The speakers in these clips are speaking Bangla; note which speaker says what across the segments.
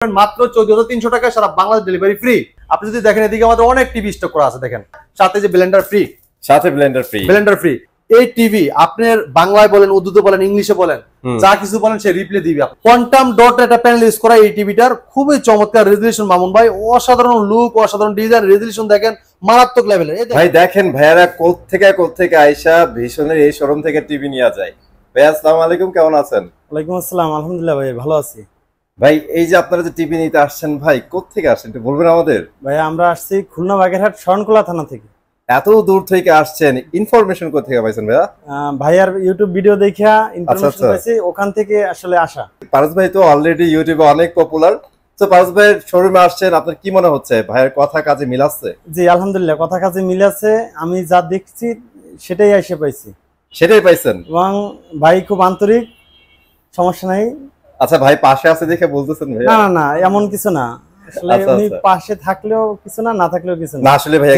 Speaker 1: মাত্র 14,300 টাকায় সারা বাংলাদেশ ডেলিভারি ফ্রি। আপনি যদি দেখেন এদিকে আমাদের অনেক টিভি স্টক করা আছে, দেখেন সাথে যে ব্লেন্ডার ফ্রি, ব্লেন্ডার ফ্রি। এই টিভি আপনার বাংলায় বলেন, উর্দুতে বলেন, ইংলিশে বলেন, যা কিছু বলেন সে রিপ্লে দিবে। কোয়ান্টাম ডট একটা প্যানেল ইউজ করা এই টিভিটার খুবই চমৎকার রেজুলেশন। মামুন ভাই অসাধারণ লুক, অসাধারণ ডিজাইন, রেজুলেশন দেখেন মারাত্মক লেভেলের।
Speaker 2: ভাই দেখেন ভাইয়ারা কোত্থেকে আইসা ভীষণের এই শোরুম থেকে টিভি নিয়ে যায়। ভাই আসসালামু আলাইকুম, কেমন আছেন?
Speaker 3: ওয়ালাইকুম আসসালাম, আলহামদুলিল্লাহ ভাই ভালো আছি।
Speaker 2: ভাই এই যে আপনারা যে টিভি নিতে আসছেন, ভাই কোত্থেকে আসছেন একটু বলবেন আমাদের?
Speaker 3: ভাই আমরা আসছি খুলনা বাগেরহাট শরণখোলা থানা থেকে।
Speaker 2: এত দূর থেকে আসছেন, ইনফরমেশন কোথা থেকে পাইছেন ভাইয়া?
Speaker 3: ভাইয়ার ইউটিউব ভিডিও দেখা ইনফরমেশন পাইছি, ওখান থেকে আসলে আসা।
Speaker 2: পারস ভাই তো অলরেডি ইউটিউবে অনেক পপুলার। তো পারস ভাইয়ের শোরুমে আসছেন, আপনার কি মনে হচ্ছে ভাইয়ের কথা কাজে মিল আছে?
Speaker 3: জি আলহামদুলিল্লাহ, কথা কাজে মিল আছে। আমি যা দেখছি সেটাই এসে পাইছি।
Speaker 2: সেটাই পাইছেন?
Speaker 3: এবং ভাই খুব আন্তরিক, সমস্যা নাই।
Speaker 2: আচ্ছা ভাই পাশে আছে দেখে বলতেছেন ভাই?
Speaker 3: না না না, এমন কিছু না। আসলে উনি পাশে থাকলেও কিছু না, না থাকলেও কিছু না।
Speaker 2: আসলে ভাই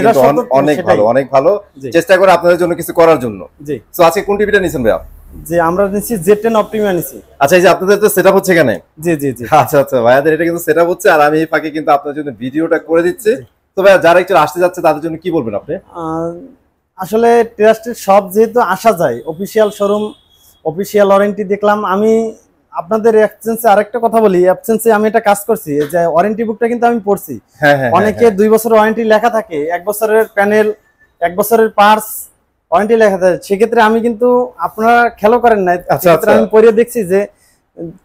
Speaker 2: অনেক ভালো চেষ্টা করে আপনাদের জন্য কিছু করার জন্য।
Speaker 3: জি।
Speaker 2: তো আজকে কোন টিভিটা নিছেন ভাইয়া?
Speaker 3: যে আমরা নিছি Z10 অপটিমা নিছি।
Speaker 2: আচ্ছা এই যে আপনাদের তো সেটআপ হচ্ছে এখানে?
Speaker 3: জি জি জি।
Speaker 2: আচ্ছা ভাইয়াদের এটা কিন্তু সেটআপ হচ্ছে, আর আমি এই ফাঁকে কিন্তু আপনাদের জন্য ভিডিওটা করে দিচ্ছি। তো ভাইয়া যারা একটু আসতে যাচ্ছে তাদের জন্য কি বলবেন আপনি?
Speaker 3: আসলে ট্রাস্টেড শপ যেহেতু আসা যায়, অফিসিয়াল শোরুম, অফিসিয়াল ওয়ারেন্টি দেখলাম। আমি আপনাদের অ্যাবসেন্সে আরেকটা কথা বলি, অ্যাবসেন্সে আমি এটা কাজ করছি যে ওয়ারেন্টি বুকটা কিন্তু আমি পড়ছি। অনেকে 2 বছরের ওয়ারেন্টি লেখা থাকে, 1 বছরের প্যানেল, 1 বছরের পার্টস ওয়ারেন্টি লেখা থাকে। সেক্ষেত্রে আমি কিন্তু আপনারা খেয়াল করেন না, আমি পড়ে দেখছি যে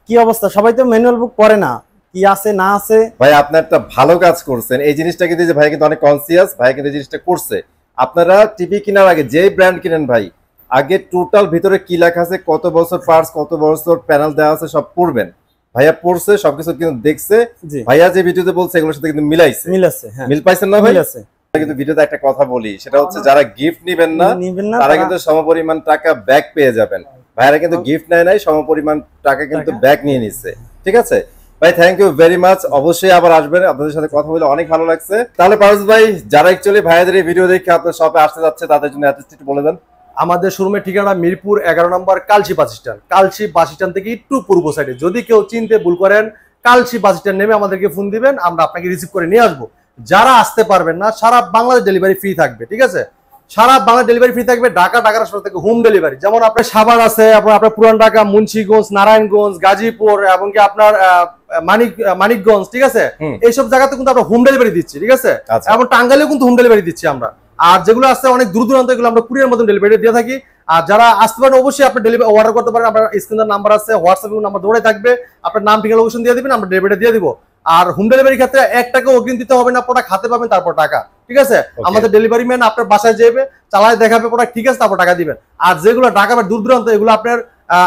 Speaker 3: কি অবস্থা। সবাই তো ম্যানুয়াল বুক পড়ে না, কি আছে না আছে।
Speaker 2: ভাই আপনি একটা ভালো কাজ করছেন, এই জিনিসটা কিন্তু যে ভাই কিন্তু অনেক কনসিয়াস, ভাই কিন্তু এই জিনিসটা করছে। আপনারা টিভি কেনার আগে যে ব্র্যান্ড কিনেন ভাই, আগে টোটাল ভিতরে কি লেখা আছে, কত বছর পার্টস, কত বছর প্যানেল দেওয়া আছে সব পড়বেন। ভাইয়া পড়ছে, সবকিছু কিন্তু দেখছে। ভাইয়া যে ভিডিওতে বলছে এগুলোর সাথে কিন্তু মিল আছে। মিল পাইছেন না ভাই? কিন্তু ভিডিওতে একটা কথা বলি, সেটা হচ্ছে যারা গিফট নিবেন না তারা কিন্তু সমপরিমাণ টাকা ব্যাক পেয়ে যাবেন। ভাইয়ারা কিন্তু গিফট নেয় নাই, সমপরিমাণ টাকা কিন্তু ব্যাক নিয়ে নিচ্ছে। ঠিক আছে ভাই, থ্যাংক ইউ ভেরি মাচ। অবশ্যই আবার আসবেন, আপনাদের সাথে কথা বলে অনেক ভালো লাগছে। তাহলে পারস ভাই, যারা অ্যাকচুয়ালি ভাইয়াদের এই ভিডিও দেখে আপনার শপে আসতে যাচ্ছে তাদের জন্য অ্যাড্রেসটা একটু বলে দেন।
Speaker 1: আমাদের শোরুমের ঠিকানা মিরপুর 11 নম্বর Kalshi bus stand. Kalshi bus stand থেকে একটু পূর্ব সাইডে। যদি কেউ চিনতে ভুল করেন, কালচি বাস স্ট্যান্ড নেমে আমাদেরকে ফোন দিবেন, আমরা আপনাকে রিসিভ করে নিয়ে আসবো। যারা আসতে পারবেন না, সারা বাংলাদেশ ডেলিভারি ফ্রি থাকবে। ঠিক আছে, সারা বাংলাদেশ ডেলিভারি ফ্রি থাকবে। ঢাকা রাস্তা থেকে হোম ডেলিভারি, যেমন আপনার সাভার আছে, আপনার পুরান ঢাকা, মুন্সিগঞ্জ, নারায়ণগঞ্জ, গাজীপুর এবং কি আপনার মানিকগঞ্জ। ঠিক আছে, এইসব জায়গাতে কিন্তু আমরা হোম ডেলিভারি দিচ্ছি। ঠিক আছে, এবং টাঙ্গাইলেও কিন্তু হোম ডেলিভারি দিচ্ছি আমরা। আর যেগুলো আছে অনেক দূর দূরান্ত, এগুলো আমরা কুরিয়ার মধ্যে ডেলিভারি দিয়ে থাকি। আর যারা আসতে পারেন অবশ্যই আপনি ডেলিভারি অর্ডার করতে পারেন। আপনার স্ক্রিনের নাম্বার আছে, হোয়াটসঅ্যাপে নাম্বার ধরে থাকবে, আপনার নাম ঠিকানা লোকেশন দিয়ে দিবেন, আমরা ডেলিভারি দিয়ে দিব। আর হোম ডেলিভারি ক্ষেত্রে 1 টাকা অগ্রিম দিতে হবে না, প্রোডাক্ট হাতে পাবেন তারপর টাকা। ঠিক আছে, আমাদের ডেলিভারি ম্যান আপনার বাসায় যাবে, চালায় দেখাবে প্রোডাক্ট ঠিক আছে, তারপর টাকা দিবেন। আর যেগুলো ঢাকা বা দূর দূরান্ত, এগুলো আপনার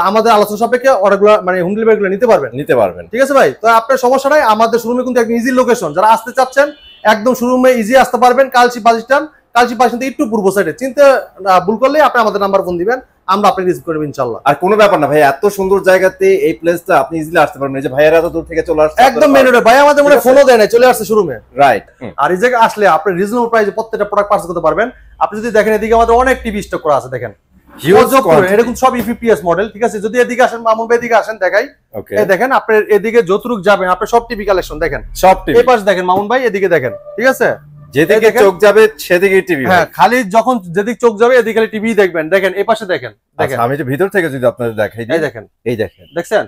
Speaker 1: আমাদের আলোচনা সাপেক্ষে অর্ডারগুলো মানে হোম ডেলিভারি গুলো নিতে পারবেন। ঠিক আছে ভাই, তো আপনার সমস্যা নাই। আমাদের শোরুমে কিন্তু একদম ইজি লোকেশন, যারা আসতে চাচ্ছেন একদম শোরুমে ইজি আসতে পারবেন। কালচি bus stand, Kalshi bus stand একটু পূর্ব সাইডে। চিনতে ভুল করলে আপনি আমাদের নাম্বার ফোন দিবেন, আমরা আপনাকে রিসিভ করব ইনশাআল্লাহ।
Speaker 2: আর কোনো ব্যাপার না ভাই, এত সুন্দর জায়গাতে এই প্লেসটা আপনি ইজিলি আসতে পারবেন। এই যে ভাইয়ারা এত দূর থেকে চলে আসছে
Speaker 1: একদম মেন রোডে। ভাই আমাদের মনে ফোনও দেয় না, চলে আসছে শোরুমে। রাইট। আর এই জায়গায় আসলে আপনি রিজনেবল প্রাইসে প্রত্যেকটা প্রোডাক্ট পারচেজ করতে পারবেন। আপনি যদি দেখেন এদিকে আমাদের অনেক টিভি স্টক করা আছে, দেখেন এরকম সব ইপিএস মডেল। ঠিক আছে, যদি এদিকে আসেন, মামুন ভাই এদিকে আসেন, দেখাই। এই দেখেন আপনার এদিকে যতটুক যাবেন আপনার সব টিভি কালেকশন দেখেন, সব টিভি। এই পাশে দেখেন মামুন ভাই, এদিকে দেখেন। ঠিক আছে,
Speaker 2: যেদিকে চোখ যাবে সেদিকেই টিভি।
Speaker 1: হ্যাঁ, খালি যখন যেদিকে চোখ যাবে এদিকে খালি টিভি দেখবেন। দেখেন এই পাশে দেখেন।
Speaker 2: আচ্ছা আমি যে ভিতর থেকে যদি আপনাদের দেখাই,
Speaker 1: এই দেখেন,
Speaker 2: দেখছেন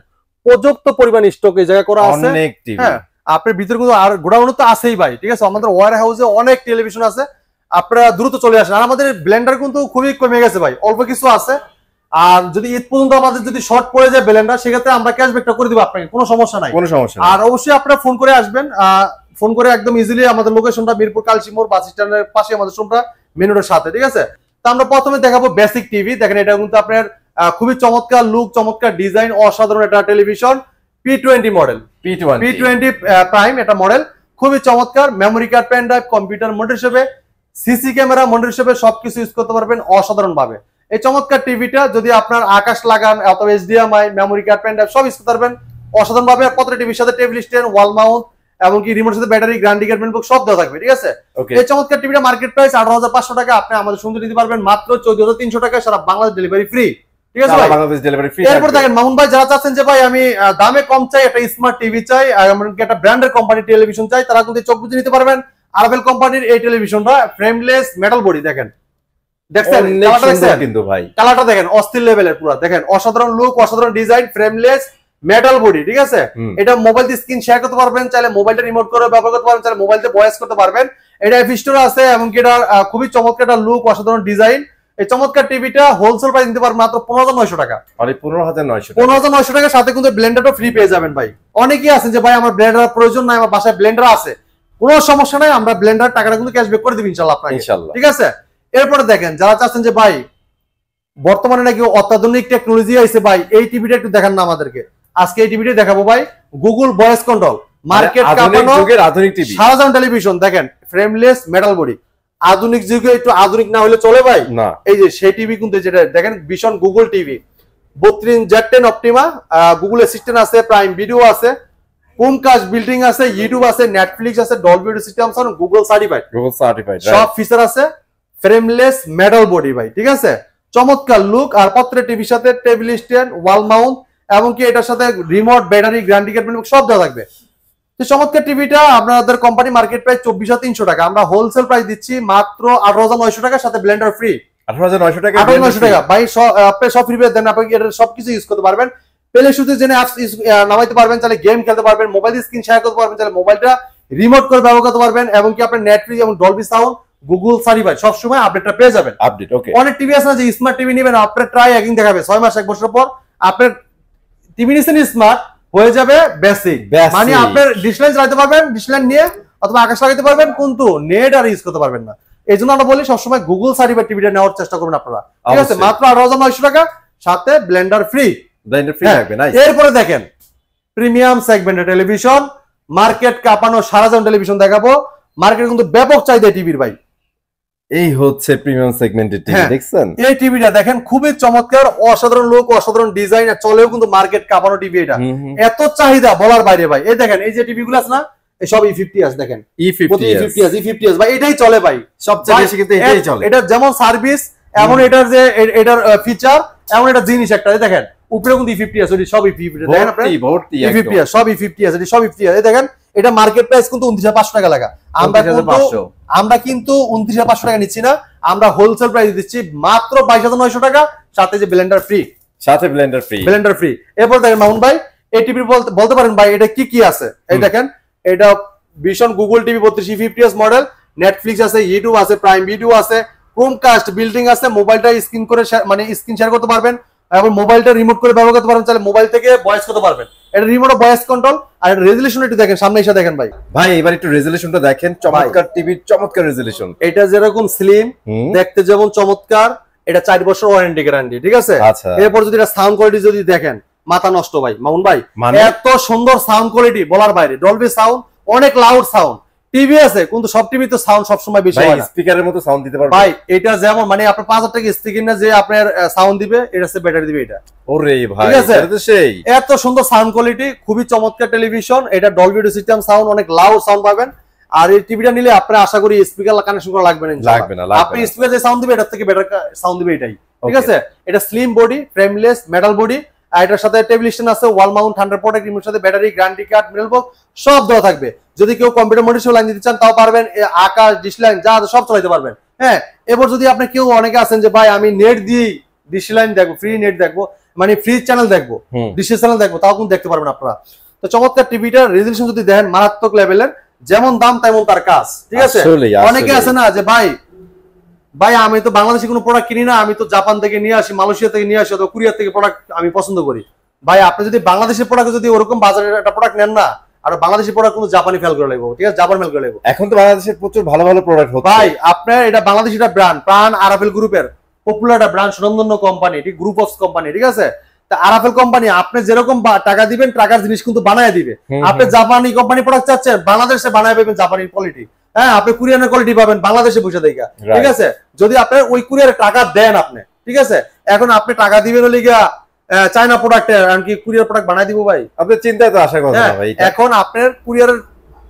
Speaker 1: পর্যাপ্ত পরিমাণ স্টক এই জায়গায় করা আছে।
Speaker 2: অনেক টিভি।
Speaker 1: হ্যাঁ, আপনার ভিতরে কিন্তু আর গোডাউন তো আছেই ভাই। ঠিক আছে, আমাদের ওয়্যার হাউসে অনেক টেলিভিশন আছে, আপনারা দ্রুত চলে আসেন। আর আমাদের ব্লেন্ডার কিন্তু খুবই কমে গেছে ভাই, অল্প কিছু আছে। আর যদি ঈদ পর্যন্ত আমাদের যদি শর্ট পড়ে যায় ব্লেন্ডার, সেক্ষেত্রে আমরা ক্যাশব্যাকটা করে দিব আপনাকে, কোনো সমস্যা নাই। আর অবশ্যই আপনারা ফোন করে আসবেন, ফোন করে একদম ইজিলি। আমাদের লোকেশনটা মিরপুর কালচি মোড় বাস স্ট্যান্ডের পাশে আমাদের শোরুমটা, মেন রোডের সাথে। ঠিক আছে, তো আমরা প্রথমে দেখাবো বেসিক টিভি। দেখেন এটা কিন্তু আপনার খুবই চমৎকার লুক, চমৎকার ডিজাইন, অসাধারণ একটা television. P20 model, P20 prime এটা মডেল, খুবই চমৎকার। Memory card, pen drive, computer monitor হিসেবে, সিসি ক্যামেরা মনিটর হিসেবে সবকিছু ইউজ করতে পারবেন অসাধারণ ভাবে। এই চমৎকার টিভিটা যদি আপনার আকাশ লাগান অথবা HDMI, memory card, pen drive সব ইউজ করতে পারবেন অসাধারণ ভাবে। প্রত্যেকটা টিভির সাথে টেবিল স্ট্যান্ড, ওয়াল মাউন্ট এমনকি রিমোটের সাথে ব্যাটারি, গ্যারান্টি কার্ড বুক সব দেওয়া থাকবে। ঠিক আছে, এই চমৎকার টিভিটা মার্কেট প্রাইস 18,500 টাকা। আপনি আমাদের সঙ্গে নিতে পারবেন মাত্র 14,300 টাকায় সারা বাংলাদেশ ডেলিভারি ফ্রি। ঠিক আছে ভাই?
Speaker 2: Bangladesh delivery free.
Speaker 1: এরপর দেখেন মামুন ভাই যারা চাচ্ছেন যে ভাই আমি দামে কম চাই, একটা স্মার্ট টিভি চাই, এমনকি একটা ব্র্যান্ডের কোম্পানির টেলিভিশন চাই, তারা কিন্তু চোখ বুঝে নিতে পারবেন। আরবেল কোম্পানির এই টেলিভিশনটা ফ্রেমলেস মেটাল বডি, দেখেন দেখছেন কালারটা দেখছেন
Speaker 2: কিন্তু ভাই,
Speaker 1: কালারটা দেখেন অস্থির লেভেলের, পুরো দেখেন অসাধারণ লুক, অসাধারণ ডিজাইন, ফ্রেমলেস মেটাল বডি, ঠিক আছে? এটা মোবাইল দিয়ে স্ক্রিন শেয়ার করতে পারবেন, চাইলে মোবাইলটা রিমোট করে ব্যবহার করতে পারবেন, চাইলে মোবাইল দিয়ে ভয়েস করতে পারবেন। এটা এফ-স্টোর আছে, এমনকি এটা খুবই চমৎকার একটা লুক, অসাধারণ ডিজাইন। এই চমৎকার টিভিটা হোলসেল প্রাইস দিতে পারবেন মাত্র 15,900 টাকা। 15,900 টাকার সাথে কিন্তু ব্লেন্ডারটা ফ্রি পেয়ে যাবেন ভাই। অনেকেই আছেন যে ভাই আমার ব্লেন্ডার প্রয়োজন নাই, আমার বাসায় ব্লেন্ডার আছে, কোনো সমস্যা নাই, আমরা ব্লেন্ডার টাকাটা কিন্তু ক্যাশব্যাক করে দিব ইনশাআল্লাহ আপনাকে, ঠিক আছে? এরপরে দেখেন যারা চাচ্ছেন যে ভাই বর্তমানে নাকি অত্যাধুনিক টেকনোলজি আইছে ভাই, এই টিভিটা একটু দেখান না আমাদেরকে। আজকে এই টিভিটা দেখাবো ভাই, গুগল ভয়েস কন্ট্রোল, মার্কেট কাঁপানো
Speaker 2: আধুনিক টিভি,
Speaker 1: শাহজাহান টেলিভিশন, দেখেন ফ্রেমলেস মেটাল বডি। আধুনিক যুগে একটু আধুনিক না হলে চলে ভাই
Speaker 2: না?
Speaker 1: এই যে সেই টিভি কিন্তু, যেটা দেখেন ভীষণ Google TV 32Z10 Optima, Google Assistant আছে, প্রাইম ভিডিও আছে, ক্রোমকাস্ট বিল্ডিং আছে, ইউটিউব আছে, নেটফ্লিক্স আছে, ডলবি সিস্টেম আছে, গুগল সার্টিফাইড সব ফিচার আছে। ফ্রেমলেস মেটাল বডি ভাই, ঠিক আছে? চমৎকার লুক, আর পত্রের টিভির সাথে টেবিল স্ট্যান্ড, ওয়াল মাউন্ট, এমনকি এটার সাথে রিমোট, ব্যাটারি, গ্যারান্টি কার্ড সব দেওয়া থাকবে। তো চমৎকার টিভিটা আপনাদের কোম্পানি মার্কেট প্রাইস 24,300 টাকা, আমরা হোলসেল প্রাইস দিচ্ছি মাত্র 18,900 টাকা, সাথে ব্লেন্ডার ফ্রি।
Speaker 2: 18,900 টাকা,
Speaker 1: 18,900 টাকা ভাই, আপনি সব ফ্রি পেয়ে দেন, আপনি এটা সবকিছু ইউজ করতে পারবেন। প্লে স্টোরে জেনে অ্যাপস নামাইতে পারবেন, চাইলে গেম খেলতে পারবেন, মোবাইল স্ক্রিন শেয়ার করতে পারবেন, চাইলে মোবাইলটা রিমোট করে ব্যবহার করতে পারবেন, এমনকি আপনার নেটফ্লিক্স এবং ডলবি সাউন্ড, গুগল সার্টিফাইড সব সময় আপডেটটা পেয়ে যাবেন।
Speaker 2: আপডেট, ওকে।
Speaker 1: অনেক টিভি আছে না যে স্মার্ট টিভি নেবেন, আপনার ট্রাই অ্যাগিং দেখাবে 6 মাস 1 বছর পর আপনার টিভি নিছেন স্মার্ট হয়ে যাবে বেসিক, মানে আপনার ডিশ লাইন চালাতে পারবেন, ডিশ লাইন নিয়ে অথবা আকাশ লাগাতে পারবেন, কিন্তু নেট আর ইউজ করতে পারবেন না। এই জন্য আমরা বলি সবসময় গুগল সার্টিফাইড টিভিটা নেওয়ার চেষ্টা করবেন আপনারা, ঠিক আছে? মাত্র 18,900 টাকা, সাথে ব্লেন্ডার ফ্রি। এরপরে দেখেন প্রিমিয়াম সেগমেন্টের টেলিভিশন, মার্কেট কাঁপানো শাহজাহান টেলিভিশন দেখাবো। মার্কেট কিন্তু ব্যাপক চাহিদা টিভির ভাই,
Speaker 2: এই হচ্ছে প্রিমিয়াম সেগমেন্টের টিভি, দেখছেন?
Speaker 1: এই টিভিটা দেখেন খুবই চমৎকার, অসাধারণ লুক, অসাধারণ ডিজাইন, আর চলেও কিন্তু মার্কেট কাঁপানো টিভি। এটা এত চাহিদা বলার বাইরে ভাই। এই দেখেন এই যে টিভি গুলো আছে না, এই সব E50s, দেখেন E50s ভাই, এটাই চলে ভাই
Speaker 2: সবচেয়ে বেশি, কিন্তু এটাই চলে।
Speaker 1: এটা যেমন সার্ভিস, এমন এটার যে এটার ফিচার, এমন এটা জিনিস একটা। দেখেন উপরে কিন্তু E50s, ওই সব E50s, দেখেন আপনারা E50s, সব E50s, এটি সব E50s। এই দেখেন এটা মার্কেট প্রাইস কিন্তু 29,500 টাকা লাগা, আমরা কিন্তু 29,500 টাকা নিচ্ছি না, আমরা হোলসেল প্রাইস দিচ্ছি মাত্র 22,900 টাকা, সাথে যে ব্লেন্ডার ফ্রি, ব্লেন্ডার ফ্রি। এরপর দেখেন মামুন ভাই এই টিভি বলতে পারেন ভাই এটা কি কি আছে। এই দেখেন এটা ভীষণ Google TV 32 E50s model, Netflix আছে, ইউটিউব আছে, প্রাইম ভিডিও আছে, ক্রোমকাস্ট বিল্ডিং আছে, মোবাইলটা স্ক্রিন করে মানে স্ক্রিন শেয়ার করতে পারবেন, এবং মোবাইলটা রিমোট করে ব্যবহার করতে পারবেন, চাইলে মোবাইল থেকে ভয়েস করতে পারবেন। এটা রিমোট ভয়েস কন্ট্রোল। আর রেজুলেশন একটু দেখেন, সামনে এসে দেখেন ভাই
Speaker 2: এবার একটু রেজুলেশনটা দেখেন, চমৎকার টিভির চমৎকার রেজুলেশন।
Speaker 1: এটা যেরকম স্লিম, দেখতে যেমন চমৎকার, এটা 4 বছর ওয়ারেন্টি গ্যারান্টি, ঠিক আছে? এরপর যদি এটা সাউন্ড কোয়ালিটি যদি দেখেন, মাথা নষ্ট ভাই মামুন ভাই, এত সুন্দর সাউন্ড কোয়ালিটি বলার বাইরে, ডলবি সাউন্ড, অনেক লাউড সাউন্ড। টিভি আছে কিন্তু সব টিভি তো সাউন্ড সব সময় বেশি হয় না,
Speaker 2: স্পিকারের মতো সাউন্ড দিতে পারবে
Speaker 1: ভাই। এটা যেমন মানে আপনার 5,000 টাকা স্পিকার না যে আপনার সাউন্ড দিবে, এটা সে ব্যাটারি দিবে এটা।
Speaker 2: ওরে ভাই,
Speaker 1: এটা তো সেই এত সুন্দর সাউন্ড কোয়ালিটি, খুবই চমৎকার টেলিভিশন। এটা ডলবি সিস্টেম সাউন্ড, অনেক লাউড সাউন্ড পাবেন। আর এই টিভিটা নিলে আপনারা আশা করি স্পিকার কানেকশন করা লাগবে না, আপনি স্পিকার যে সাউন্ড দিবে এটার থেকে বেটার সাউন্ড দিবে এটাই, ঠিক আছে? এটা slim body, frameless metal body, আর এটার সাথে টেবিল স্ট্যান্ড আছে, ওয়াল মাউন্ট, থান্ডারবোল্ট রিমোট, সাথে battery, guarantee card, mail box সব দেওয়া থাকবে। যদি কেউ কম্পিউটার মনিটর লাইন দিতে চান তাও পারবেন, আকাশ ডিশ লাইন যা সব চালাতে পারবেন। হ্যাঁ, এবার যদি আপনি কেউ অনেকে আছেন যে ভাই আমি নেট দিয়ে ডিশ লাইন দেখবো, ফ্রি নেট দেখবো, মানে ফ্রি চ্যানেল দেখবো, ডিশের চ্যানেল দেখবো, তাও কিন্তু দেখতে পারবেন আপনারা। তো চমৎকার টিভিটার রেজুলেশন যদি দেখেন মারাত্মক লেভেলের, যেমন দাম তেমন তার কাজ, ঠিক আছে? অনেকে আছে না যে ভাই আমি তো বাংলাদেশে কোনো প্রোডাক্ট কিনি না, আমি তো জাপান থেকে নিয়ে আসি, মালয়েশিয়া থেকে নিয়ে আসি, অথবা কোরিয়া থেকে প্রোডাক্ট আমি পছন্দ করি। ভাই আপনি যদি বাংলাদেশের প্রোডাক্ট যদি ওরকম বাজারের একটা প্রোডাক্ট নেন না, আর বাংলাদেশি প্রোডাক্ট কোনো জাপানি ফেল করে লাগবে, ঠিক আছে? জাপান ফেল করে লাগবে।
Speaker 2: এখন তো বাংলাদেশের প্রচুর ভালো ভালো প্রোডাক্ট হচ্ছে
Speaker 1: ভাই, আপনার এটা বাংলাদেশি একটা ব্র্যান্ড, প্রাণ আরাফেল গ্রুপের পপুলার একটা ব্র্যান্ড, সুনামধন্য কোম্পানি, ঠিক গ্রুপ অফ কোম্পানি, ঠিক আছে? তা আরাফেল কোম্পানি আপনি যেরকম টাকা দিবেন টাকার জিনিস কিন্তু বানায় দিবে। আপনি জাপানি কোম্পানি প্রোডাক্ট চাচ্ছেন, বাংলাদেশে বানায় পাবেন জাপানি কোয়ালিটি। হ্যাঁ, আপনি কোরিয়ানের কোয়ালিটি পাবেন বাংলাদেশে বসে দেখা, ঠিক আছে? যদি আপনি ওই কুরিয়ারে টাকা দেন আপনি, ঠিক আছে? এখন আপনি টাকা দিবেন হলে গিয়া চায়না প্রোডাক্টে, এমনকি কুরিয়ার প্রোডাক্ট বানাই দিব ভাই,
Speaker 2: আপনার চিন্তায় তো আসার কথা না ভাই।
Speaker 1: এখন আপনার কুরিয়ারের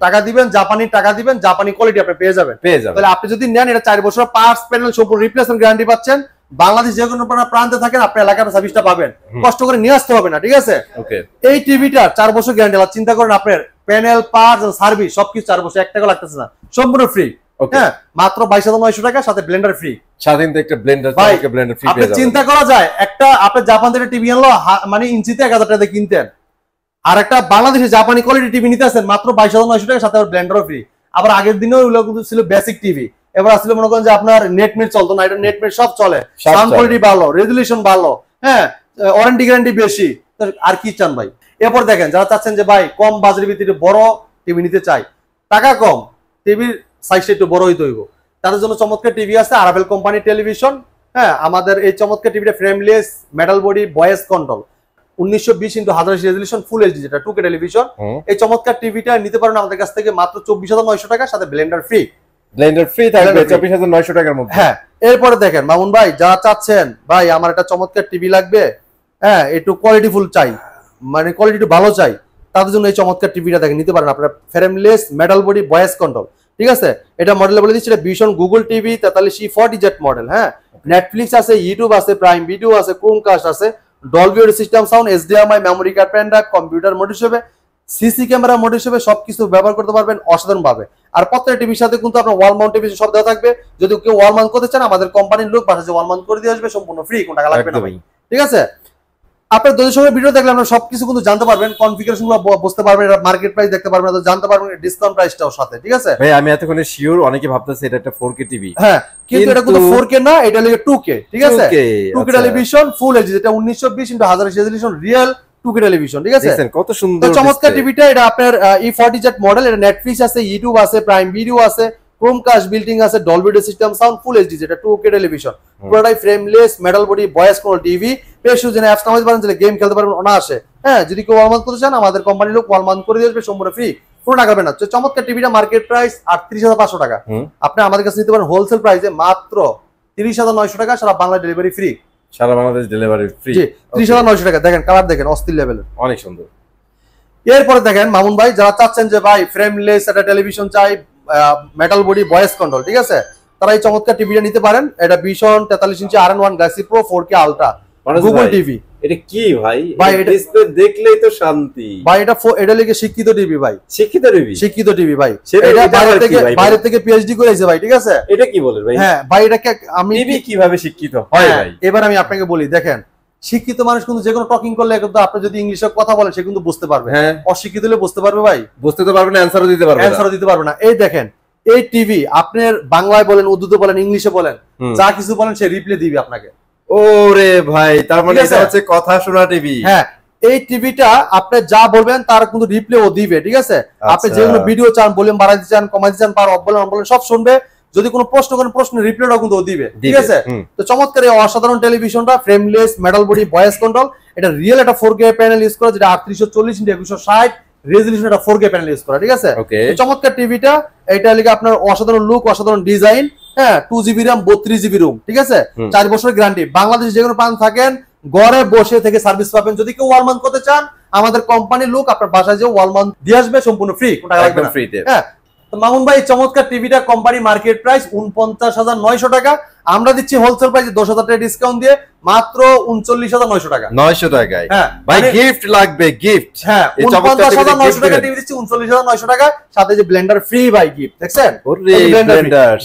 Speaker 1: টাকা দিবেন, জাপানি টাকা দিবেন, জাপানি কোয়ালিটি আপনি পেয়ে যাবেন। তাহলে আপনি যদি নেন, এটা 4 বছর পার্টস প্যানেল সম্পূর্ণ রিপ্লেসমেন্ট গ্যারান্টি পাচ্ছেন, বাংলাদেশ যে কোনো প্রান্তে থাকেন আপনি এলাকার সার্ভিসটা পাবেন, কষ্ট করে নিয়ে আসতে হবে না, ঠিক আছে।
Speaker 2: ওকে,
Speaker 1: এই টিভিটা 4 বছর গ্যারান্টি, চিন্তা করেন আপনার প্যানেল পার্টস সার্ভিস সবকিছু 4 বছর, 1 টাকা লাগতেছে না, সম্পূর্ণ ফ্রি। হ্যাঁ, মাত্র 22,900 টাকা, সাথে ব্লেন্ডার ফ্রি।
Speaker 2: স্বাধীন একটা ব্লেন্ডার, ব্লেন্ডার ফ্রি
Speaker 1: আপনি চিন্তা করা যায় একটা আপনি জাপান থেকে টিভি আনলো মানে ইঞ্চিতে 1000 টাকা দিয়ে কিনতেন, আর একটা বাংলাদেশে জাপানি কোয়ালিটি টিভি নিতে আসেন মাত্র 22,900 টাকা, সাথে ব্লেন্ডারও ফ্রি। আবার আগের দিনেও ওগুলো কিন্তু ছিল বেসিক টিভি, এবার আসলে মনে করেন যে আপনার নেটমেট চলতো না, এটা নেটমেট সব চলে, সাউন্ড কোয়ালিটি ভালো, রেজুলেশন ভালো, হ্যাঁ, ওয়ারেন্টি গ্যারান্টি বেশি, আর কি চান ভাই। এরপর দেখেন যারা চাচ্ছেন যে ভাই কম বাজেটের ভিতরে বড় টিভি নিতে চাই, টাকা কম, টিভির সাইজটা একটু বড় হইতে হইব, তাদের জন্য চমৎকার টিভি আছে আরাভেল কোম্পানি টেলিভিশন। হ্যাঁ, আমাদের এই চমৎকার টিভিটা frameless, metal body, voice control, 1920x1080 resolution, full HD, যেটা 2K টেলিভিশন। এই চমৎকার টিভিটা নিতে পারেন আমাদের কাছ থেকে মাত্র 24,900 টাকা, সাথে ব্লেন্ডার ফ্রি।
Speaker 2: ব্লেন্ডার ফ্রি থাকবে 24,900 টাকার মধ্যে।
Speaker 1: হ্যাঁ, এরপরে দেখেন মামুন ভাই, যারা চাচ্ছেন ভাই আমার একটা চমৎকার টিভি লাগবে, হ্যাঁ একটু কোয়ালিটিফুল চাই, মানে কোয়ালিটি একটু ভালো চাই, তাদের জন্য এই চমৎকার টিভিটা দেখেন নিতে পারেন আপনারা, frameless, metal body, voice control, ঠিক আছে। এটা মডেল বলে দিচ্ছি, এটা Vision Google TV 43E40Z model. হ্যাঁ, নেটফ্লিক্স আছে, ইউটিউব আছে, প্রাইম ভিডিও আছে, ক্রোমকাস্ট আছে, Dolby audio system sound, HDMI, memory card, pen drive, computer mode হিসেবে, সিসি ক্যামেরা মোড হিসেবে সবকিছু ব্যবহার করতে পারবেন অসাধারণ ভাবে। আর প্রত্যেকটা টিভির সাথে কিন্তু আপনার ওয়াল মাউন্ট টিভি সব দেওয়া থাকবে, যদি কেউ ওয়াল মাউন্ট করতে চান আমাদের কোম্পানির লোক বাসায় ওয়াল মাউন্ট করে দিয়ে আসবে, সম্পূর্ণ ফ্রি, কোনো টাকা লাগবে না ভাই, ঠিক আছে। আপনার যদি সঙ্গে ভিডিও দেখলে আপনারা সবকিছু কিন্তু জানতে পারবেন, কনফিগারেশন গুলো বুঝতে পারবেন, এটা মার্কেট প্রাইস দেখতে পারবেন, জানতে পারবেন ডিসকাউন্ট প্রাইসটাও সাথে, ঠিক আছে
Speaker 2: ভাই। আমি এতক্ষণে শিওর অনেকে ভাবতেছে এটা একটা 4K টিভি,
Speaker 1: হ্যাঁ, কিন্তু এটা কিন্তু 4K না, এটা লাগে 2K, ঠিক আছে। 2K টেলিভিশন ফুল এইচডি, যেটা 1920x1080 resolution, real 2K television, ঠিক আছে।
Speaker 2: দেখেন কত সুন্দর
Speaker 1: চমৎকার টিভিটা, এটা আপনার E40Z মডেল, এটা নেটফ্লিক্স আছে, ইউটিউব আছে, প্রাইম ভিডিও আছে, ক্রোমকাস্ট বিল্ডিং আছে, Dolby audio system sound, full HD, যেটা 2K টেলিভিশন, পুরোটাই frameless, metal body, voice control TV, বেশ সুযোগ অ্যাপস নামাতে পারেন, যে গেম খেলতে পারবেন অনায়াসে। হ্যাঁ, যদি কেউ ওয়াল মাউন্ট করতে চান আমাদের কোম্পানির লোক ওয়াল মাউন্ট করে দিয়ে আসবে, সম্পূর্ণ ফ্রি, কোনো টাকা হবে না। চমৎকার টিভিটা মার্কেট প্রাইস 38,500 টাকা, আপনি আমাদের কাছে নিতে পারেন হোলসেল প্রাইসে মাত্র 30,900 টাকা, সারা বাংলা ডেলিভারি ফ্রি,
Speaker 2: সারা বাংলাদেশ ডেলিভারি ফ্রি,
Speaker 1: 30,900 টাকা। দেখেন কালার দেখেন অস্থির লেভেলের,
Speaker 2: অনেক সুন্দর।
Speaker 1: এরপরে দেখেন মামুন ভাই, যারা চাচ্ছেন যে ভাই ফ্রেমলেস একটা টেলিভিশন চাই, মেটাল বডি, ভয়েস কন্ট্রোল, ঠিক আছে, তারা এই চমৎকার টিভিটা নিতে পারেন। এটা ভিশন 43 ইঞ্চি R1 Galaxy Pro 4K ultra Google TV.
Speaker 2: এটা কি ভাই?
Speaker 1: ভাই এটা
Speaker 2: ডিসপ্লে দেখলেই তো শান্তি
Speaker 1: ভাই, এটা লিখে শিক্ষিত টিভি ভাই,
Speaker 2: শিক্ষিত টিভি,
Speaker 1: শিক্ষিত টিভি ভাই,
Speaker 2: এটা
Speaker 1: বাইরে থেকে পিএইচডি করেছে ভাই, ঠিক আছে।
Speaker 2: এটা কি বলেন ভাই?
Speaker 1: হ্যাঁ ভাই, এটাকে আমি
Speaker 2: টিভি কিভাবে শিক্ষিত হয় ভাই?
Speaker 1: এবার আমি আপনাকে বলি, দেখেন শিক্ষিত মানুষ কিন্তু যে কোনো টকিং করলে কিন্তু আপনি যদি ইংলিশে কথা বলেন সে কিন্তু বুঝতে পারবে,
Speaker 2: হ্যাঁ,
Speaker 1: অশিক্ষিত হলে বুঝতে পারবে ভাই,
Speaker 2: বুঝতে তো পারবে না, অ্যানসারও দিতে পারবে না,
Speaker 1: অ্যানসারও দিতে পারবে না। এই দেখেন এই টিভি আপনার বাংলায় বলেন, উর্দুতে বলেন, ইংলিশে বলেন, যা কিছু বলেন সে রিপ্লে দিবে আপনাকে।
Speaker 2: ওরে ভাই, তার মানে এটা হচ্ছে কথা শোনা টিভি।
Speaker 1: হ্যাঁ, এই টিভিটা আপনি যা বলবেন তার কিন্তু রিপ্লে ও দিবে, ঠিক আছে। আপনি যেগুলো ভিডিও চান, ভলিউম বাড়াইতে চান, কমাইতে চান, পার অফ বলেন সব শুনবে, যদি কোনো প্রশ্ন করেন প্রশ্নের রিপ্লাইটাও কিন্তু ও দিবে, ঠিক আছে। তো চমৎকার এই অসাধারণ টেলিভিশনটা, frameless, metal body, voice control, এটা রিয়েল একটা 4K প্যানেল ইউজ করা, যেটা 3840x2160 রেজুলেশন, একটা 4K প্যানেল ইউজ করা, ঠিক আছে। চমৎকার টিভিটা, এটা লিখে আপনার অসাধারণ লুক, অসাধারণ ডিজাইন, হ্যাঁ, 2GB RAM 32GB রুম, ঠিক আছে, 4 বছরের গ্যারান্টি, বাংলাদেশে যে কোনো প্রান্ত থাকেন ঘরে বসে থেকে সার্ভিস পাবেন। যদি কেউ ওয়াল মাউন্ট করতে চান আমাদের কোম্পানির লোক আপনার বাসায় যে ওয়াল মাউন্ট দিয়ে আসবে, সম্পূর্ণ ফ্রি, কোনো টাকা লাগবে না, হ্যাঁ। তো মামুন ভাই, চমৎকার টিভিটা কোম্পানি মার্কেট প্রাইস 49,900 টাকা, আমরা দিচ্ছি হোলসেল প্রাইসে 10,000 টাকা ডিসকাউন্ট দিয়ে মাত্র 39,900 টাকা,
Speaker 2: 900 টাকায়।
Speaker 1: হ্যাঁ
Speaker 2: ভাই, গিফট লাগবে, গিফট।
Speaker 1: হ্যাঁ, 49,900 টাকা টিভি দিচ্ছি, 39,900 টাকা, সাথে যে ব্লেন্ডার ফ্রি ভাই, গিফট, দেখছেন।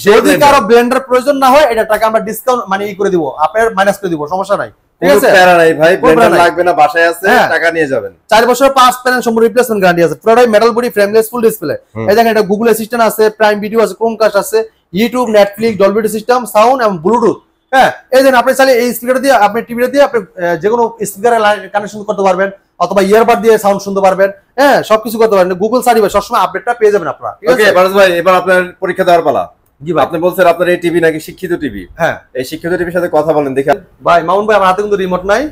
Speaker 1: যদি কারো ব্লেন্ডার প্রয়োজন না হয়, এটা টাকা আমরা ডিসকাউন্ট মানে ই করে দিব, আপনার মাইনাস করে দিব, সমস্যা নাই, ঠিক আছে।
Speaker 2: প্যারা নাই ভাই, ব্লেন্ডার লাগবে না, বাসায় আছে, টাকা নিয়ে যাবেন।
Speaker 1: 4 বছর 5 প্যানেল সম্পূর্ণ রিপ্লেসমেন্ট গ্যারান্টি আছে, পুরোটাই metal body, frameless, full display. এই দেখেন এটা গুগল অ্যাসিস্ট্যান্ট আছে, প্রাইম ভিডিও আছে, ক্রোমকাস্ট আছে, YouTube, Netflix, Dolby audio system sound এবং ব্লুটুথ। হ্যাঁ, এই দেখেন আপনি চাইলে এই স্পিকার দিয়ে আপনি টিভিটা দিয়ে আপনি যে কোনো স্পিকারে কানেকশন করতে পারবেন, অথবা ইয়ারবাড দিয়ে সাউন্ড শুনতে পারবেন, হ্যাঁ, সবকিছু করতে পারবেন। গুগল সার্ভিস সবসময় আপডেটটা পেয়ে যাবেন আপনারা, ঠিক আছে।
Speaker 2: ওকে বারজ ভাই, এবার আপনার পরীক্ষা দেওয়ার পালা।
Speaker 1: জি ভাই,
Speaker 2: আপনি বলছেন আপনার এই টিভি নাকি শিক্ষিত টিভি।
Speaker 1: হ্যাঁ,
Speaker 2: এই শিক্ষিত টিভির সাথে কথা বলেন দেখি।
Speaker 1: ভাই মামুন ভাই, আমার হাতে কিন্তু রিমোট নাই।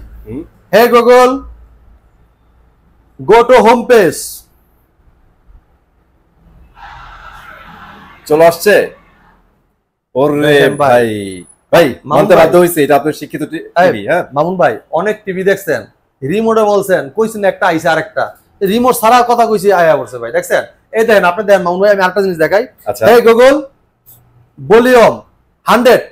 Speaker 1: Hey Google, go to home page.
Speaker 2: চলে আসছে। ওরে ভাই, ভাই মানতে বাধ্য হইছে, এটা আপনার শিক্ষিত টিভি। হ্যাঁ
Speaker 1: মামুন ভাই, অনেক টিভি দেখছেন, রিমোটে বলছেন, কইছেন একটা আইছে আরেকটা, রিমোট ছাড়া কথা কইছি আয়া পড়ছে ভাই, দেখছেন। এই দেখেন আপনি দেখেন মামুন ভাই, আমি আরেকটা জিনিস দেখাই। Hey Google, volume 100।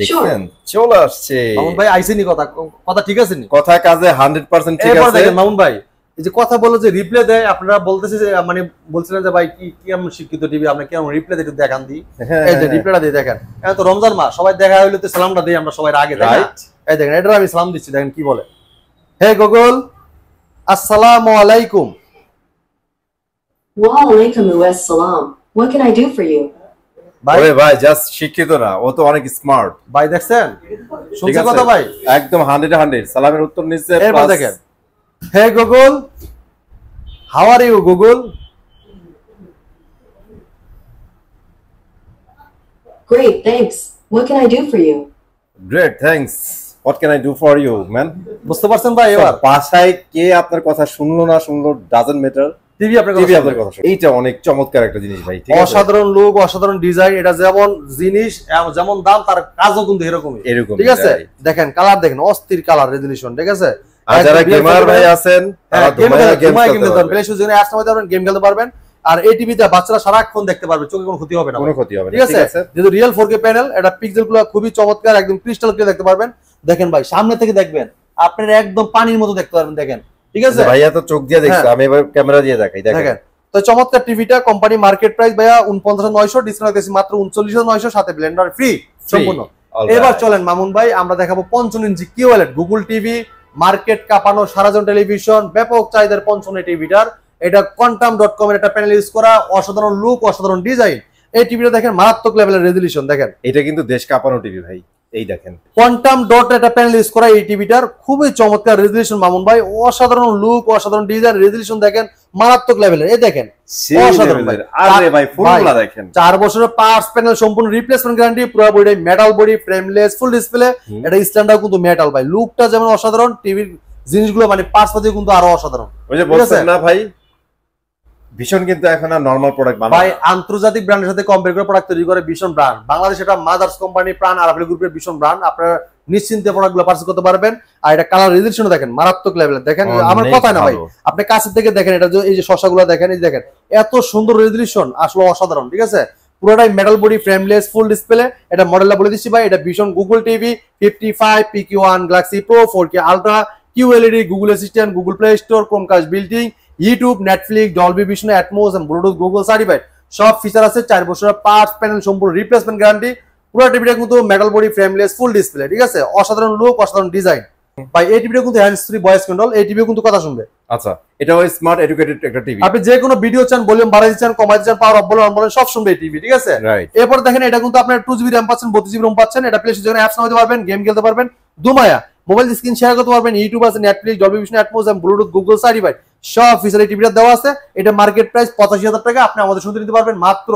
Speaker 2: দেখছেন চলে আসছে
Speaker 1: মামুন ভাই আইসেনি কথা কথা ঠিক আছে নি
Speaker 2: কথা কাজে 100% ঠিক
Speaker 1: এরপর
Speaker 2: আছে।
Speaker 1: দেখেন মামুন ভাই এই যে কথা বলে যে রিপ্লে দেয় আপনারা বলতেছে যে মানে বলছিলেন যে ভাই কি কেমন শিক্ষিত টিভি আপনি কেমন রিপ্লে দিয়ে একটু দেখান দিই
Speaker 2: হ্যাঁ,
Speaker 1: এই যে
Speaker 2: হ্যাঁ।
Speaker 1: রিপ্লেটা দিয়ে দেখেন এখন তো রমজান মাস সবাই দেখা হইলে তো সালামটা দিই আমরা সবাই আগে তাই না?
Speaker 2: Right.
Speaker 1: এই দেখেন এটা আমি সালাম দিচ্ছি দেখেন কি বলে হে গুগল আসসালামু আলাইকুম
Speaker 4: Walaikum assalam. What can I do for you?
Speaker 1: ভাই
Speaker 2: ওরে ভাই জাস্ট শিক্ষিত না, ও তো অনেক স্মার্ট।
Speaker 1: ভাই দেখছেন
Speaker 2: ঠিক
Speaker 1: শুনছেন
Speaker 2: আছে
Speaker 1: কথা ভাই
Speaker 2: একদম 100 সালামের উত্তর নিচ্ছে
Speaker 1: এরপর
Speaker 2: plus-
Speaker 1: দেখেন hey Google how are you Google
Speaker 4: Great, thanks. What can I do for you?
Speaker 2: Great, thanks. What can I do for you, man?
Speaker 1: বুঝতে পারছেন ভাই এবার
Speaker 2: বাসায় কে আপনার কথা শুনলো না শুনলো ডাজন্ট ম্যাটার,
Speaker 1: টিভি আপনার
Speaker 2: টিভি
Speaker 1: কথা
Speaker 2: আপনার কথা শুনলো। এইটা অনেক চমৎকার একটা জিনিস ভাই, ঠিক আছে?
Speaker 1: অসাধারণ লুক অসাধারণ ডিজাইন এটা যেমন জিনিস যেমন দাম তার কাজও কিন্তু এরকমই
Speaker 2: এরকম
Speaker 1: ঠিক আছে দেখেন কালার দেখেন অস্থির কালার রেজলিউশন ঠিক আছে
Speaker 2: আর যারা
Speaker 1: একদম
Speaker 2: গেমার
Speaker 1: real
Speaker 2: ভাই
Speaker 1: photo-
Speaker 2: আছেন
Speaker 1: হ্যাঁ,
Speaker 2: তারা ধুমায়া গেম
Speaker 1: ঘুমায়
Speaker 2: খেলতে
Speaker 1: কিন্তু
Speaker 2: পারবেন,
Speaker 1: প্লে স্টোরে অ্যাপস নামাতে পারবেন গেম খেলতে পারবেন আর এই টিভিতে বাচ্চারা সারাক্ষণ দেখতে পারবে চোখে কোনো ক্ষতি হবে না
Speaker 2: কোনো ক্ষতি হবে না,
Speaker 1: ঠিক আছে যেহেতু রিয়েল 4K প্যানেল এটা পিক্সেল গুলো খুবই চমৎকার একদম ক্রিস্টাল ক্লিয়ার দেখতে পারবেন দেখেন ভাই সামনে থেকে দেখবেন আপনারা একদম পানির মতো দেখতে পারবেন দেখেন ঠিক আছে
Speaker 2: ভাইয়া তো চোখ দিয়ে দেখছে,
Speaker 1: হ্যাঁ।
Speaker 2: আমি এবার ক্যামেরা দিয়ে দেখাই দেখেন।
Speaker 1: দেখেন তো চমৎকার টিভিটা কোম্পানি মার্কেট প্রাইস ভাইয়া 49,900 ডিসকাউন্ট দিয়েছি মাত্র 39,900 সাথে ব্লেন্ডার ফ্রি সম্পূর্ণ
Speaker 2: Alright.
Speaker 1: এবার চলেন মামুন ভাই আমরা দেখাবো 55 ইঞ্চি কিওএলইডি গুগল টিভি মার্কেট কাঁপানো সারাজন টেলিভিশন ব্যাপক চাহিদার 55 টিভিটার এটা quantum.com এর একটা প্যানেল ইউজ করা অসাধারণ লুক অসাধারণ ডিজাইন এই টিভিটা দেখেন মারাত্মক লেভেলের রেজলিউশন দেখেন
Speaker 2: এটা কিন্তু দেশ কাঁপানো টিভি ভাই, এই দেখেন
Speaker 1: কোয়ান্টাম ডট একটা প্যানেল ইউজ করা এই টিভিটার খুবই চমৎকার রেজলিউশন মামুন ভাই অসাধারণ লুক অসাধারণ ডিজাইন রেজলিউশন দেখেন মারাত্মক লেভেলের এই দেখেন
Speaker 2: সেই
Speaker 1: অসাধারণ
Speaker 2: level এর।
Speaker 1: ভাই।
Speaker 2: আরে ভাই ফুলগুলা দেখেন
Speaker 1: 4 বছরের পার্টস প্যানেল সম্পূর্ণ রিপ্লেসমেন্ট গ্যারান্টি পুরো body metal body frameless full display এটা স্ট্যান্ডার্ড কিন্তু মেটাল ভাই লুকটা যেমন অসাধারণ টিভির জিনিসগুলো মানে পার্টস পাতি কিন্তু আরো অসাধারণ
Speaker 2: ওই যে
Speaker 1: ঠিক
Speaker 2: বলছেন
Speaker 1: আছে?
Speaker 2: না ভাই ভীষণ কিন্তু এখন আর নরমাল প্রোডাক্ট
Speaker 1: ভাই
Speaker 2: বানায়
Speaker 1: আন্তর্জাতিক ব্র্যান্ডের সাথে কম্পেয়ার করে প্রোডাক্ট তৈরি করে ভীষণ ব্র্যান্ড বাংলাদেশ এটা মাদার্স কোম্পানি প্রাণ আরাফেল গ্রুপের ভীষণ ব্র্যান্ড আপনারা নিশ্চিন্তে প্রোডাক্টগুলো পারচেজ করতে পারবেন আর এটা কালার রেজলিউশন দেখেন মারাত্মক লেভেলের দেখেন আমার
Speaker 2: অনেক
Speaker 1: কথা না ভাই
Speaker 2: ভালো।
Speaker 1: আপনি কাছে থেকে দেখেন এটা এই যে শসাগুলো দেখেন এই যে দেখেন এত সুন্দর রেজলিউশন আসলে অসাধারণ ঠিক আছে পুরোটাই metal body frameless full display এটা মডেলটা বলে দিচ্ছি ভাই এটা ভীষণ Google TV 55 PQ1 Galaxy Pro 4K ultra QLED Google Assistant Google Play Store Chromecast building YouTube Netflix Dolby Vision Atmos and Bluetooth Google certified সব ফিচার আছে 4 বছরের পার্টস প্যানেল সম্পূর্ণ রিপ্লেসমেন্ট গ্যারান্টি পুরো টিভিটা কিন্তু metal body frameless full display ঠিক আছে অসাধারণ লুক অসাধারণ ডিজাইন ভাই এই টিভিটা কিন্তু হ্যান্ডস ফ্রি ভয়েস কন্ট্রোল এই টিভিও কিন্তু কথা শুনবে
Speaker 2: আচ্ছা এটা ওই স্মার্ট এডুকেটেড একটা টিভি,
Speaker 1: আপনি যে কোনো ভিডিও চান ভলিউম বাড়াইতে চান কমাইতে চান পাওয়ার অফ বলেন অন বলেন সব শুনবে এই টিভি ঠিক আছে
Speaker 2: রাইট?
Speaker 1: এরপর দেখেন এটা কিন্তু আপনার 2GB RAM পাচ্ছেন 32GB ROM পাচ্ছেন এটা প্লে স্টোরে অ্যাপস নামাতে পারবেন গেম খেলতে পারবেন দুমায়া মোবাইল স্ক্রিন শেয়ার করতে পারবেন ইউটিউব আছে Netflix Dolby Vision Atmos and Bluetooth Google certified সব ফিচার এই টিভিটা দেওয়া আছে এটা মার্কেট প্রাইস 85,000 টাকা আপনি আমাদের শুনতে নিতে পারবেন মাত্র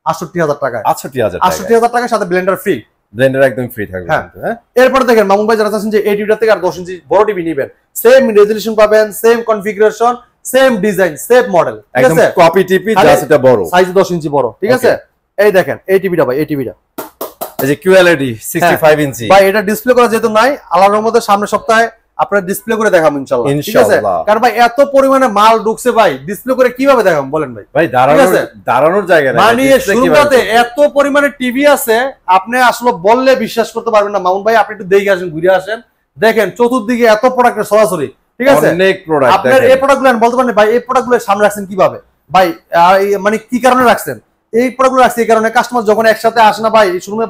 Speaker 1: 68,000 টাকায়
Speaker 2: 68,000 টাকা
Speaker 1: 68,000 টাকার সাথে ব্লেন্ডার ফ্রি
Speaker 2: ব্লেন্ডার একদম ফ্রি থাকবে
Speaker 1: হ্যাঁ।
Speaker 2: কিন্তু, হ্যাঁ
Speaker 1: এরপর দেখেন মামুন ভাই যারা চাচ্ছেন যে এই টিভিটা থেকে আর 10 ইঞ্চি বড় টিভি নেবেন সেম রেজলিউশন পাবেন same configuration same design same model ঠিক
Speaker 2: একদম
Speaker 1: আছে
Speaker 2: কপি টিভি
Speaker 1: আরে,
Speaker 2: জাস্ট এটা বড়,
Speaker 1: সাইজ 10 ইঞ্চি বড় ঠিক আছে এই দেখেন এই টিভিটা ভাই এই টিভিটা
Speaker 2: এই যে QLED 65 ইঞ্চি
Speaker 1: ভাই এটা ডিসপ্লে করা যেহেতু নাই আল্লাহর রহমতে সামনের সপ্তাহে আপনারা ডিসপ্লে করে দেখাবো ইনশাআল্লাহ ঠিক আছে
Speaker 2: ইনশাআল্লাহ।
Speaker 1: কারণ ভাই এত পরিমাণে মাল ঢুকছে ভাই ডিসপ্লে করে কিভাবে দেখাবো বলেন ভাই
Speaker 2: ভাই
Speaker 1: ঠিক আছে?
Speaker 2: দাঁড়ানোর জায়গা নাই,
Speaker 1: মানে
Speaker 2: display কিভাবে
Speaker 1: শুরুতে
Speaker 2: করবে?
Speaker 1: এত পরিমাণে টিভি আছে আপনি আসলে বললে বিশ্বাস করতে পারবেন না মামুন ভাই আপনি একটু দেখে আসেন ঘুরে আসেন দেখেন চতুর্দিকে এত প্রোডাক্টের সরাসরি ঠিক আছে
Speaker 2: অনেক প্রোডাক্ট
Speaker 1: আপনার এই প্রোডাক্টগুলো বলতে পারেন ভাই এই প্রোডাক্টগুলো সামনে রাখছেন কিভাবে ভাই মানে কি কারণে রাখছেন এই প্রোডাক্টগুলো রাখছি এই কারণে কাস্টমার যখন একসাথে আসে না ভাই এই শোরুমে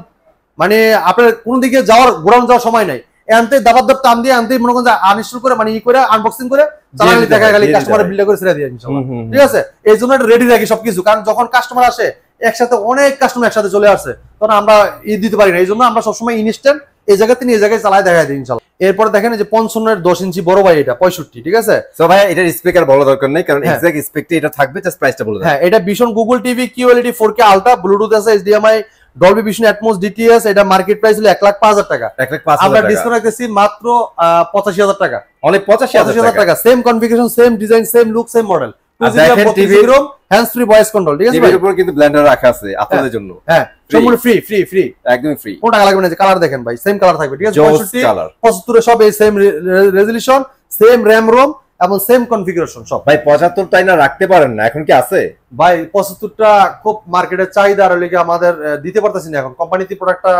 Speaker 1: মানে আপনার কোন দিকে যাওয়ার ঘোরানো যাওয়ার সময় নাই আনতে দাবার দাব টান দিয়ে আনতে মনে করেন আনইনস্টল করে মানে ই করে আনবক্সিং করে চালালি দেখা গেল কাস্টমারের বিল করে ছেড়ে দিয়ে ইনশাআল্লাহ ঠিক আছে এই জন্য এটা রেডি রাখি সবকিছু কারণ যখন কাস্টমার আসে একসাথে অনেক কাস্টমার একসাথে চলে আসে তখন আমরা ই দিতে পারি না এই জন্য আমরা সবসময় ইনস্ট্যান্ট এই জায়গা থেকে এই জায়গায় চালায় দেখা দিই ইনশাআল্লাহ এরপর দেখেন যে 55 10 ইঞ্চি বড় ভাই এটা 65 ঠিক আছে
Speaker 2: সো ভাই এটার স্পিকার বলা দরকার নেই কারণ
Speaker 1: হ্যাঁ।
Speaker 2: এক্সাক্ট স্পেকটা এটা থাকবে জাস্ট প্রাইসটা বলে দাও
Speaker 1: হ্যাঁ এটা ভীষণ Google TV QLED 4K ultra Bluetooth আছে HDMI Dolby Vision Atmos DTS এটা মার্কেট প্রাইস হলো 1,05,000 টাকা
Speaker 2: 1,05,000
Speaker 1: আমরা
Speaker 2: টাকা
Speaker 1: ডিসকাউন্ট রাখতেছি মাত্র 85,000 টাকা
Speaker 2: অনেক 85,000
Speaker 1: 85,000
Speaker 2: টাকা
Speaker 1: টাকা same configuration same design same look same model
Speaker 2: আর দেখেন TV
Speaker 1: hands free voice control ঠিক আছে ভাই
Speaker 2: টিভির উপর কিন্তু ব্লেন্ডার রাখা আছে আপনাদের জন্য
Speaker 1: হ্যাঁ সম্পূর্ণ ফ্রি ফ্রি ফ্রি
Speaker 2: একদম ফ্রি
Speaker 1: কোন টাকা লাগবে না যে কালার দেখেন ভাই সেম কালার থাকবে ঠিক আছে
Speaker 2: জোস
Speaker 1: 65
Speaker 2: কালার
Speaker 1: 75 এ সব এই same resolution same RAM ROM এবং সেম কনফিগারেশন সব
Speaker 2: ভাই 75 টাই না রাখতে পারেন না এখন কি আছে
Speaker 1: ভাই 75টা খুব মার্কেটের চাহিদা আর লেগে আমাদের দিতে পারতেছি না এখন কোম্পানিতে প্রোডাক্টটা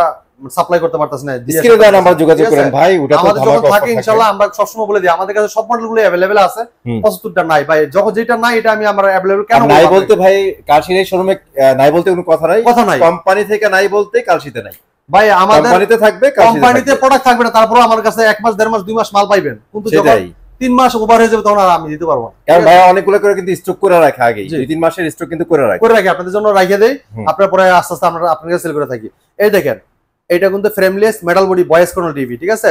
Speaker 1: সাপ্লাই করতে পারতেছি না।
Speaker 2: স্ক্রিনে দেওয়া নাম্বার যোগাযোগ করেন ভাই, ওটা তো
Speaker 1: আমাদের
Speaker 2: ধামাকা
Speaker 1: যখন
Speaker 2: offer
Speaker 1: থাকে ইনশাআল্লাহ আমরা সবসময় বলে দিই আমাদের কাছে সব মডেলগুলো अवेलेबल আছে, 75টা নাই ভাই, যখন যেটা নাই এটা আমি আমরা अवेलेबल কেন
Speaker 2: নাই বলতে ভাই কালশির এই শোরুমে নাই বলতে কোনো কথা নাই, কোম্পানি থেকে নাই বলতে কালশিতে নাই ভাই, আমাদের কোম্পানিতে থাকবে,
Speaker 1: কোম্পানিতে প্রোডাক্ট থাকবে না, তারপর আমার কাছে 1 মাস 1.5 মাস 2 মাস মাল পাইবেন, কিন্তু যখন 3 মাস ওভার হয়ে যাবে তখন আর আমি দিতে পারবো না,
Speaker 2: কারণ ভাই অনেকগুলো করে কিন্তু স্টক করে রাখা আগে 2-3 মাসের স্টক কিন্তু করে রাখি
Speaker 1: আপনাদের জন্য রাখিয়ে দেই, আপনারা পরে আস্তে আস্তে আমরা আপনাদের সেল করে থাকি। এই দেখেন এটা কিন্তু frameless metal body voice control TV, ঠিক আছে,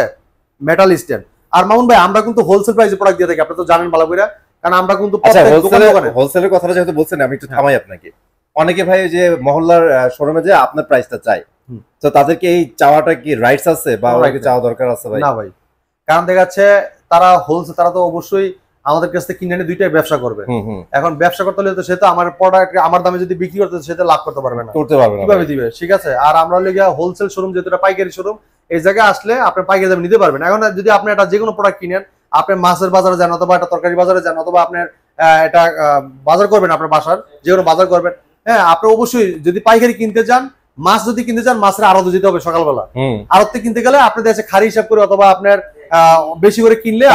Speaker 1: মেটাল স্ট্যান্ড। আর মামুন ভাই আমরা কিন্তু হোলসেল প্রাইসে প্রোডাক্ট দিয়ে থাকি, আপনারা তো জানেন ভালো করে, কারণ আমরা কিন্তু
Speaker 2: হোলসেলের কথাটা যেহেতু বলছেন আমি একটু থামাই আপনাকে। অনেকে ভাই যে মহল্লার শোরুমে যে আপনার প্রাইসটা চাই, তো তাদেরকে এই চাওয়াটা কি রাইটস আছে বা ওনাকে চাওয়া দরকার আছে ভাই?
Speaker 1: না ভাই, কারণ দেখা যাচ্ছে তারা হোলসেল, তারা তো অবশ্যই আমাদের কাছ থেকে কিনে এনে দুইটাই ব্যবসা করবে। এখন ব্যবসা করতে হলে তো সে তো আমার প্রোডাক্ট আমার দামে যদি বিক্রি করতে সেটা লাভ করতে পারবে না, কিভাবে দিবে, ঠিক আছে। আর আমরা হলে গিয়া হোলসেল শোরুম, যেহেতু এটা পাইকারি শোরুম, এই জায়গায় আসলে আপনি পাইকারি দামে নিতে পারবেন। এখন যদি আপনি এটা যে কোনো প্রোডাক্ট কিনেন, আপনি মাছের বাজারে যান অথবা একটা তরকারি বাজারে যান অথবা আপনার এটা বাজার করবেন, আপনার বাসার যে কোনো বাজার করবেন, হ্যাঁ আপনি অবশ্যই যদি পাইকারি কিনতে যান, মাছ যদি কিনতে চান মাছের আড়তে যেতে হবে সকালবেলা, আড়তে কিনতে গেলে আপনি দেশে খারি হিসাব করে অথবা আপনার বেশি করে কিনলে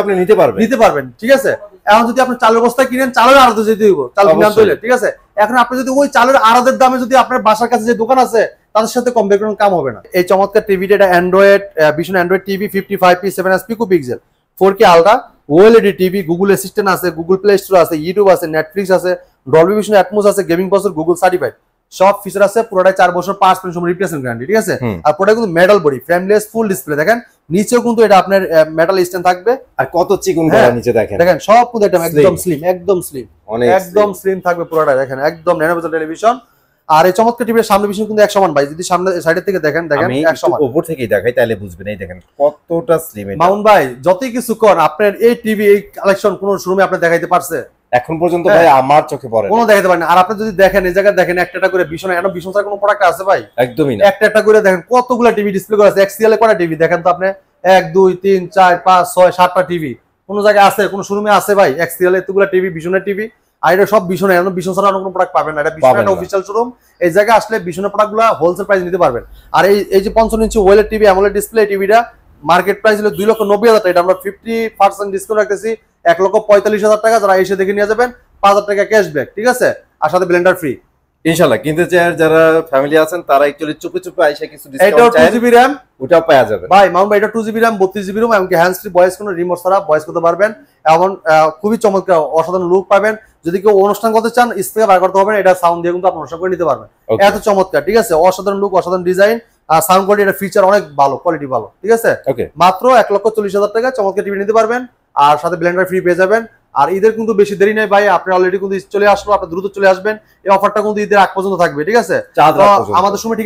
Speaker 2: আপনি নিতে
Speaker 1: পারবেন, ঠিক আছে। এখন যদি আপনি চালের বস্তা কিনেন, চালের আড়তে যেতে হইব, চাল কিনে আনতে হইলে, ঠিক আছে। এখন আপনি যদি ওই চালের আড়তের দামে যদি আপনার বাসার কাছে যে দোকান আছে তাদের সাথে কম্পেয়ার করেন, কাম হবে না। এই চমৎকার টিভিটা, এটা অ্যান্ড্রয়েড ভীষণ Android TV 55p 7s pico pixel 4K ultra OLED TV, Google Assistant আছে, গুগল প্লে স্টোর আছে, ইউটিউব আছে, নেটফ্লিক্স আছে, ডলবি ভিশন অ্যাটমস আছে, গেমিং প্রসেসর গুগল সার্টিফাইড, সব ফিচার আছে। পুরোটাই 4 বছর 5% সময় রিপ্লেসমেন্ট গ্যারান্টি, ঠিক আছে। আর পুরোটা কিন্তু metal body, frameless, full display, দেখেন নিচেও কিন্তু এটা আপনার মেটাল স্ট্যান্ড থাকবে,
Speaker 2: আর কত চিকন করা নিচে দেখেন,
Speaker 1: দেখেন সব কিন্তু একদম স্লিম, একদম স্লিম থাকবে পুরোটা, দেখেন একদম ন্যানোভেজেল টেলিভিশন। আর এই চমৎকার টিভির সামনে পিছনে কিন্তু 1 সমান ভাই, যদি সামনে সাইডের থেকে দেখেন 1 সমান,
Speaker 2: উপর থেকেই দেখাই তাহলে বুঝবেন। এই দেখেন কতটা স্লিম এটা।
Speaker 1: মামুন ভাই যতই কিছু কর, আপনার এই টিভি এই কালেকশন কোন শোরুমে আপনি দেখাইতে পারছে
Speaker 2: এখন পর্যন্ত ভাই? আমার চোখে পড়ে
Speaker 1: কোনো দেখাতে পারেন। আর আপনি যদি দেখেন এই জায়গায় দেখেন একটা করে ভীষণ, এত ভীষণ ছাড়া কোনো প্রোডাক্ট আছে ভাই?
Speaker 2: একদমই না।
Speaker 1: একটা করে দেখেন কতগুলো টিভি ডিসপ্লে করা আছে, এক্সিএল এ কয়টা টিভি দেখেন তো আপনি, 1 2 3 4 5 6 7টা টিভি কোন জায়গায় আছে, কোন শোরুমে আছে ভাই এক্সিএল এতগুলো টিভি? ভীষণের টিভি, আর এটা সব ভীষণের, এখন ভীষণ ছাড়া কোনো প্রোডাক্ট পাবেন না, এটা ভীষণের অফিশিয়াল শোরুম। এই জায়গায় আসলে ভীষণের প্রোডাক্টগুলো হোলসেল প্রাইস নিতে পারবেন। আর এই যে 55 ইঞ্চি ওয়েলের টিভি, অ্যামোলেড ডিসপ্লে টিভিটা মার্কেট প্রাইস হলো 2,90,000 টাকা, এটা আমরা 50% ডিসকাউন্ট রাখতেছি 1,45,000 টাকা। যারা এসে দেখে নিয়ে যাবেন 5,000 টাকা ক্যাশব্যাক, ঠিক আছে, আর সাথে ব্লেন্ডার ফ্রি
Speaker 2: ইনশাআল্লাহ। কিন্তু যারা ফ্যামিলি আছেন তারা একচুয়ালি চুপে চুপে আইসা কিছু
Speaker 1: ডিসকাউন্ট চাই, 2GB RAM
Speaker 2: ওটাও পাওয়া যাবে
Speaker 1: ভাই। মাউন্ট ভাই এটা 2GB RAM 32GB RAM, এমনকি হ্যান্ড ফ্রি ভয়েস কোনো রিমোট ছাড়া ভয়েস করতে পারবেন, এমন খুবই চমৎকার অসাধারণ লুক পাবেন। যদি কেউ অনুষ্ঠান করতে চান স্পিকার বার করতে হবে, এটা সাউন্ড দিয়ে কিন্তু আপনি অনুষ্ঠান করে নিতে পারবেন, এত চমৎকার, ঠিক আছে। অসাধারণ লুক, অসাধারণ ডিজাইন, আর সাউন্ড কোয়ালিটি, এটা ফিচার অনেক ভালো, কোয়ালিটি ভালো, ঠিক আছে। মাত্র 1,40,000 টাকা চমৎকার টিভি নিতে পারবেন, আর সাথে ব্লেন্ডার ফ্রি পেয়ে যাবেন। আর ঈদের কিন্তু বেশি দেরি নাই ভাই, আপনি অলরেডি কিন্তু চলে আসলো, আপনি দ্রুত চলে আসবেন। এই অফারটা কিন্তু ঈদের আগ পর্যন্ত থাকবে, ঠিক আছে। আমাদের সময়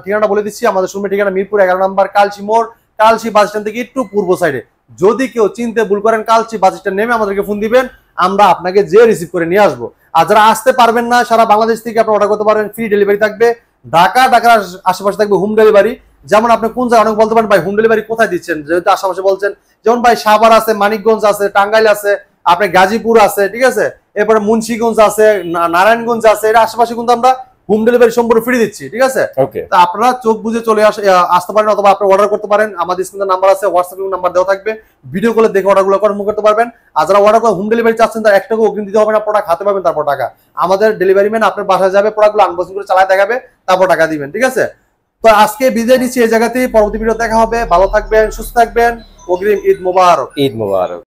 Speaker 1: ঠিকানা বলে দিচ্ছি, আমাদের সময় ঠিকানা মিরপুর 11 নম্বর কালচি মোড়, কালচি বাস স্ট্যান্ড থেকে একটু পূর্ব সাইডে। যদি কেউ চিনতে ভুল করেন, কালচি বাস স্ট্যান্ড নেমে আমাদেরকে ফোন দিবেন, আমরা আপনাকে যে রিসিভ করে নিয়ে আসবো। আর যারা আসতে পারবেন না, সারা বাংলাদেশ থেকে আপনি অর্ডার করতে পারবেন, ফ্রি ডেলিভারি থাকবে। ঢাকার আশেপাশে থাকবে হোম ডেলিভারি। যেমন আপনি কোন জায়গায় অনেক বলতে পারেন ভাই হোম ডেলিভারি কোথায় দিচ্ছেন, যেহেতু আশেপাশে বলছেন, যেমন ভাই সাভার আছে, মানিকগঞ্জ আছে, টাঙ্গাইল আছে, আপনার গাজীপুর আছে, ঠিক আছে, এরপরে মুন্সিগঞ্জ আছে, নারায়ণগঞ্জ আছে, এর আশেপাশে কিন্তু আমরা হোম ডেলিভারি সম্পূর্ণ ফ্রি দিচ্ছি, ঠিক আছে। তা আপনারা চোখ বুঝে চলে আসতে পারেন, অথবা আপনি অর্ডার করতে পারেন। আমাদের স্ক্রিনে নাম্বার আছে, হোয়াটসঅ্যাপে নাম্বার দেওয়া থাকবে, ভিডিও কলে দেখে অর্ডারগুলো কনফার্ম করতে পারবেন। আর যারা অর্ডার করে হোম ডেলিভারি চাচ্ছেন, তার 1 টাকা অগ্রিম দিতে হবে না, প্রোডাক্ট হাতে পাবেন তারপর টাকা। আমাদের ডেলিভারি ম্যান আপনার বাসায় যাবে, প্রোডাক্টগুলো আনবক্সিং করে চালায় দেখাবে, তারপর টাকা দিবেন, ঠিক আছে। তো আজকে বিদায় নিচ্ছি এই জায়গাতেই, পরবর্তী ভিডিও দেখা হবে। ভালো থাকবেন, সুস্থ থাকবেন, অগ্রিম ঈদ মোবারক।
Speaker 2: ঈদ মোবারক।